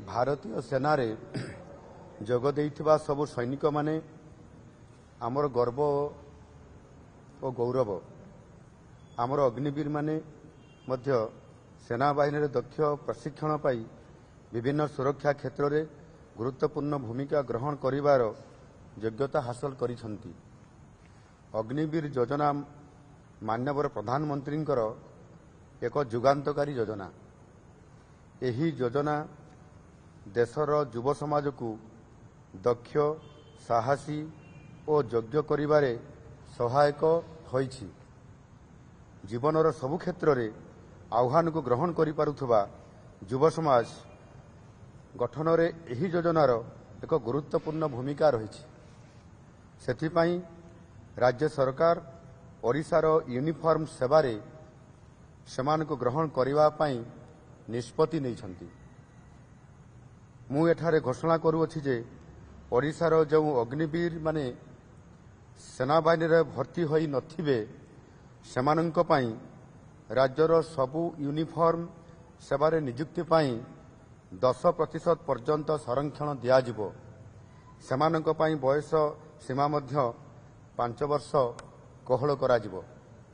भारतीय सेनारे जोग देइथिबा सबु सैनिक माने आमर गर्व और गौरव। आमर अग्निवीर माने मध्य सेना बाहिनी दक्ष प्रशिक्षण पाई विभिन्न सुरक्षा क्षेत्र में गुरुत्वपूर्ण भूमिका ग्रहण करिवार योग्यता हासिल करिसंती। अग्निवीर योजना माननीय प्रधानमंत्री एक जुगांतकारी योजना। एही योजना देशर युव समाज को दक्ष साहसी और योग्य करिवारे सहायक होइछि। जीवनर सबु क्षेत्र में आह्वान को ग्रहण करि पारुथबा युव समाज गठन रे एही योजनार एक गुरुत्वपूर्ण भूमिका रही। सेथिपाई राज्य सरकार ओडिशार यूनिफॉर्म सेवारे सेमान को ग्रहण करिवा पाई निष्पत्ति नैछंती। मु एठारे घोषणा करूअछि जे ओडिशार जो अग्निवीर माने सेना बाहिनी रे भर्ती होई नथिबे सेमानंक पाई राज्यर सबु यूनिफॉर्म सेवारे नियुक्ति पाई 10% पर्यंत संरक्षण दियाजिबो। सेमानंक पाई बयस सीमा मध्य 5 वर्ष कोहल कराजिबो।